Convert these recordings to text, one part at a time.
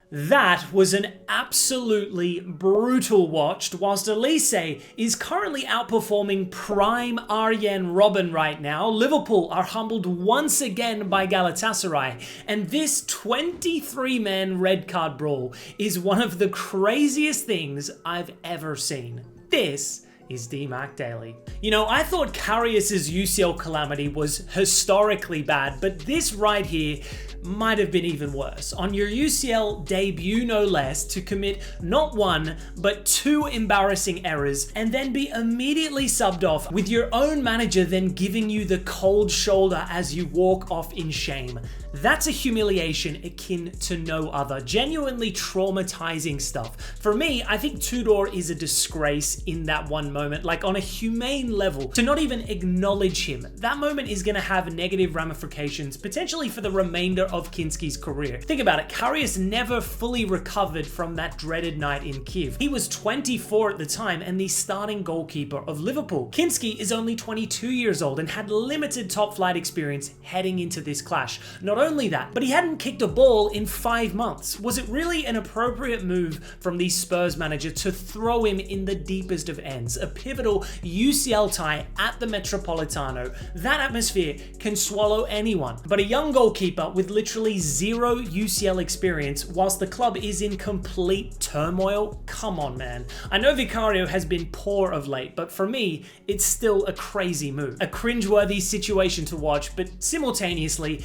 That was an absolutely brutal watch, whilst Olise is currently outperforming prime Arjen Robben right now. Liverpool are humbled once again by Galatasaray, and this 23-man red card brawl is one of the craziest things I've ever seen. This is DMac Daily. You know, I thought Karius's UCL calamity was historically bad, but this right here might have been even worse. On your UCL debut, no less, to commit not one, but two embarrassing errors and then be immediately subbed off with your own manager then giving you the cold shoulder as you walk off in shame. That's a humiliation akin to no other. Genuinely traumatizing stuff. For me, I think Tudor is a disgrace in that one moment, like on a humane level. To not even acknowledge him, that moment is going to have negative ramifications, potentially for the remainder of Kinski's career. Think about it, Karius never fully recovered from that dreaded night in Kiev. He was 24 at the time and the starting goalkeeper of Liverpool. Kinski is only 22 years old and had limited top flight experience heading into this clash. Not only that, but he hadn't kicked a ball in 5 months. Was it really an appropriate move from the Spurs manager to throw him in the deepest of ends? A pivotal UCL tie at the Metropolitano. That atmosphere can swallow anyone. But a young goalkeeper with literally zero UCL experience whilst the club is in complete turmoil? Come on, man. I know Vicario has been poor of late, but for me, it's still a crazy move. A cringeworthy situation to watch, but simultaneously,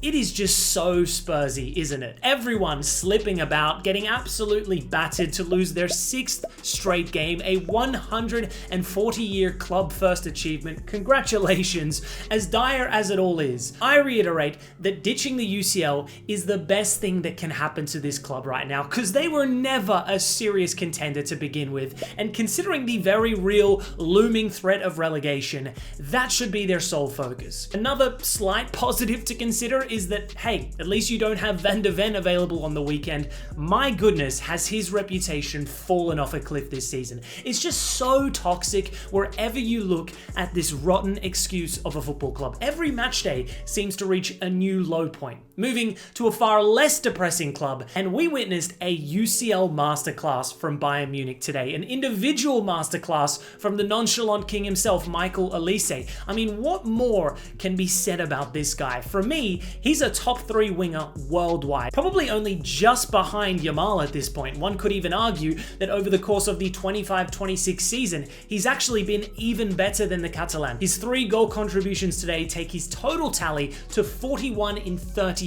it is just so Spursy, isn't it? Everyone slipping about, getting absolutely battered to lose their 6th straight game, a 140-year club first achievement. Congratulations, as dire as it all is. I reiterate that ditching the UCL is the best thing that can happen to this club right now, because they were never a serious contender to begin with, and considering the very real looming threat of relegation, that should be their sole focus. Another slight positive to consider is that, hey, at least you don't have Van de Ven available on the weekend. My goodness, has his reputation fallen off a cliff this season. It's just so toxic wherever you look at this rotten excuse of a football club. Every match day seems to reach a new low point. Moving to a far less depressing club, and we witnessed a UCL masterclass from Bayern Munich today, an individual masterclass from the nonchalant king himself, Michael Olise. I mean, what more can be said about this guy? For me, he's a top 3 winger worldwide, probably only just behind Yamal at this point. One could even argue that over the course of the 25-26 season, he's actually been even better than the Catalan. His 3 goal contributions today take his total tally to 41 in 37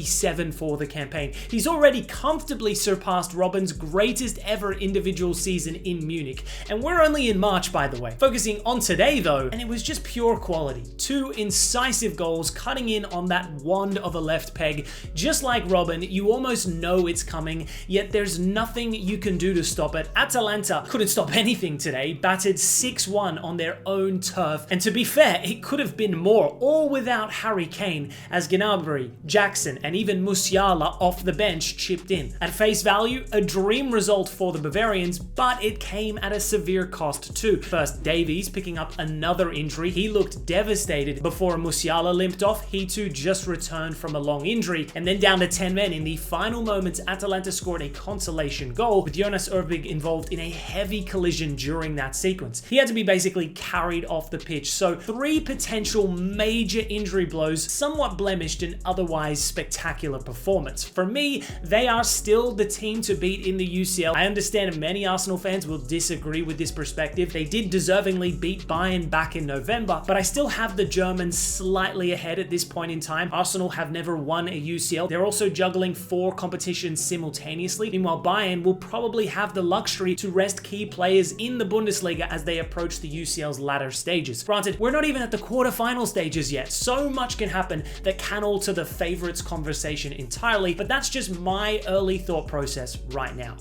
for the campaign. He's already comfortably surpassed Robben's greatest ever individual season in Munich. And we're only in March, by the way. Focusing on today though, and it was just pure quality. 2 incisive goals, cutting in on that wand of a left peg. Just like Robben, you almost know it's coming, yet there's nothing you can do to stop it. Atalanta couldn't stop anything today, battered 6-1 on their own turf. And to be fair, it could have been more, all without Harry Kane, as Gnabry, Jackson, and even Musiala off the bench chipped in. At face value, a dream result for the Bavarians, but it came at a severe cost too. First, Davies picking up another injury. He looked devastated before Musiala limped off. He too just returned from a long injury. And then down to 10 men in the final moments, Atalanta scored a consolation goal, with Jonas Urbig involved in a heavy collision during that sequence. He had to be basically carried off the pitch. So 3 potential major injury blows, somewhat blemished an otherwise spectacular performance. For me, they are still the team to beat in the UCL. I understand many Arsenal fans will disagree with this perspective. They did deservingly beat Bayern back in November, but I still have the Germans slightly ahead at this point in time. Arsenal have never won a UCL. They're also juggling 4 competitions simultaneously. Meanwhile, Bayern will probably have the luxury to rest key players in the Bundesliga as they approach the UCL's latter stages. Granted, we're not even at the quarterfinal stages yet. So much can happen that can alter the favorites conversation entirely, but that's just my early thought process right now.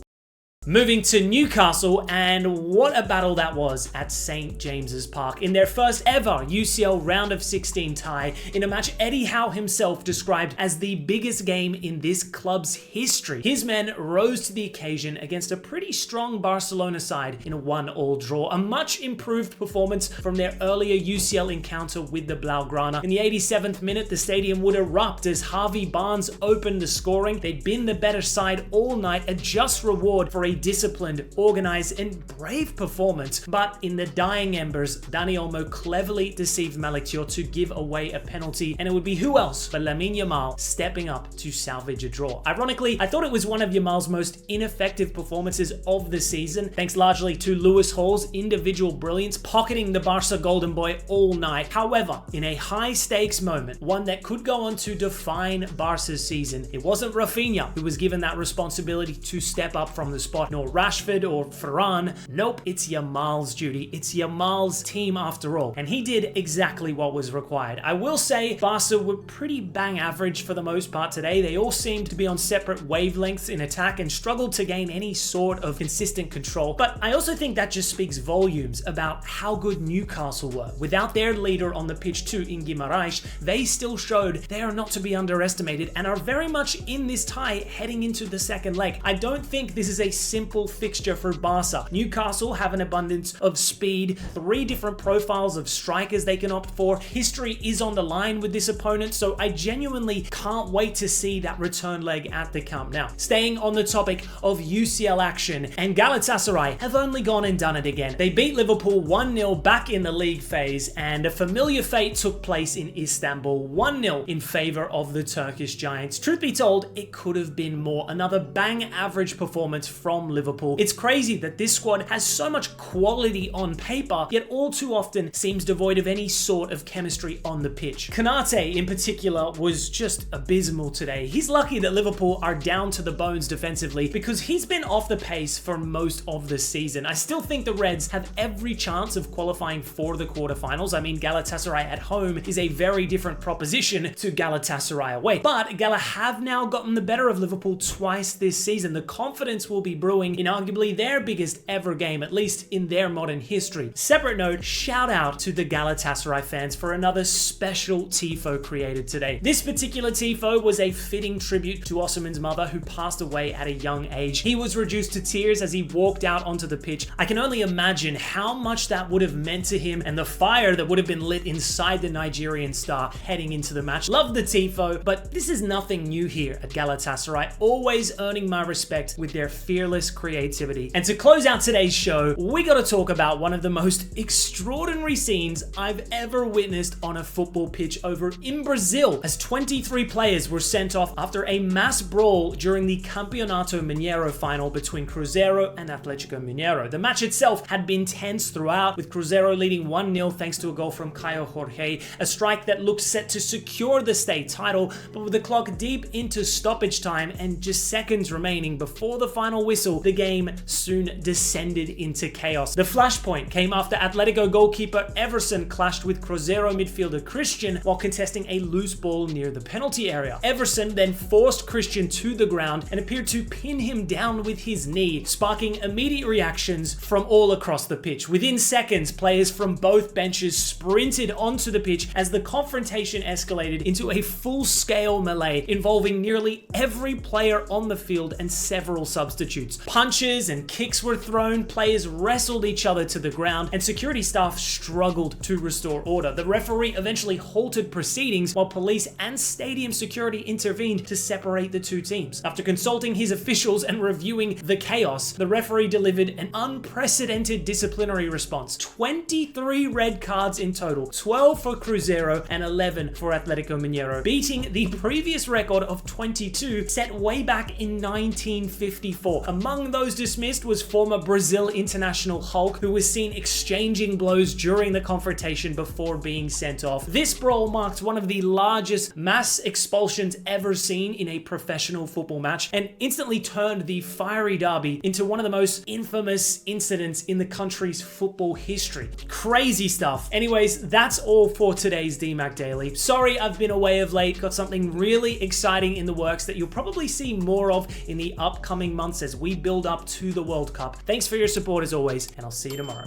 Moving to Newcastle, and what a battle that was at St. James's Park in their first ever UCL round of 16 tie in a match Eddie Howe himself described as the biggest game in this club's history. His men rose to the occasion against a pretty strong Barcelona side in a 1-1 draw, a much improved performance from their earlier UCL encounter with the Blaugrana. In the 87th minute, the stadium would erupt as Harvey Barnes opened the scoring. They'd been the better side all night, a just reward for a disciplined, organized, and brave performance. But in the dying embers, Dani Olmo cleverly deceived Malekio to give away a penalty, and it would be who else but Lamine Yamal stepping up to salvage a draw. Ironically, I thought it was one of Yamal's most ineffective performances of the season, thanks largely to Lewis Hall's individual brilliance, pocketing the Barca golden boy all night. However, in a high-stakes moment, one that could go on to define Barca's season, it wasn't Rafinha who was given that responsibility to step up from the spot, nor Rashford or Ferran. Nope, it's Yamal's duty. It's Yamal's team after all, and he did exactly what was required. I will say Barca were pretty bang average for the most part today. They all seemed to be on separate wavelengths in attack and struggled to gain any sort of consistent control. But I also think that just speaks volumes about how good Newcastle were. Without their leader on the pitch too, in Guimaraes, they still showed they are not to be underestimated and are very much in this tie heading into the second leg. I don't think this is a simple fixture for Barca. Newcastle have an abundance of speed, 3 different profiles of strikers they can opt for. History is on the line with this opponent, so I genuinely can't wait to see that return leg at the Camp Nou. Staying on the topic of UCL action, and Galatasaray have only gone and done it again. They beat Liverpool 1-0 back in the league phase, and a familiar fate took place in Istanbul, 1-0 in favor of the Turkish Giants. Truth be told, it could have been more. Another bang average performance from Liverpool. It's crazy that this squad has so much quality on paper, yet all too often seems devoid of any sort of chemistry on the pitch. Konate in particular was just abysmal today. He's lucky that Liverpool are down to the bones defensively because he's been off the pace for most of the season. I still think the Reds have every chance of qualifying for the quarterfinals. I mean, Galatasaray at home is a very different proposition to Galatasaray away. But Gala have now gotten the better of Liverpool twice this season. The confidence will be brewing in arguably their biggest ever game, at least in their modern history. Separate note, shout out to the Galatasaray fans for another special tifo created today. This particular tifo was a fitting tribute to Osimhen's mother, who passed away at a young age. He was reduced to tears as he walked out onto the pitch. I can only imagine how much that would have meant to him and the fire that would have been lit inside the Nigerian star heading into the match. Love the tifo, but this is nothing new here at Galatasaray, always earning my respect with their fearless creativity. And to close out today's show, we gotta talk about one of the most extraordinary scenes I've ever witnessed on a football pitch over in Brazil, as 23 players were sent off after a mass brawl during the Campeonato Mineiro final between Cruzeiro and Atlético Mineiro. The match itself had been tense throughout, with Cruzeiro leading 1-0 thanks to a goal from Caio Jorge, a strike that looked set to secure the state title, but with the clock deep into stoppage time and just seconds remaining before the final whistle, the game soon descended into chaos. The flashpoint came after Atletico goalkeeper Everson clashed with Cruzeiro midfielder Christian while contesting a loose ball near the penalty area. Everson then forced Christian to the ground and appeared to pin him down with his knee, sparking immediate reactions from all across the pitch. Within seconds, players from both benches sprinted onto the pitch as the confrontation escalated into a full-scale melee involving nearly every player on the field and several substitutes. Punches and kicks were thrown, players wrestled each other to the ground, and security staff struggled to restore order. The referee eventually halted proceedings while police and stadium security intervened to separate the two teams. After consulting his officials and reviewing the chaos, the referee delivered an unprecedented disciplinary response. 23 red cards in total, 12 for Cruzeiro and 11 for Atletico Mineiro, beating the previous record of 22 set way back in 1954. Among those dismissed was former Brazil international Hulk, who was seen exchanging blows during the confrontation before being sent off. This brawl marked one of the largest mass expulsions ever seen in a professional football match and instantly turned the fiery derby into one of the most infamous incidents in the country's football history. Crazy stuff. Anyways, that's all for today's DMac Daily. Sorry I've been away of late, got something really exciting in the works that you'll probably see more of in the upcoming months as we build up to the World Cup. Thanks for your support as always, and I'll see you tomorrow.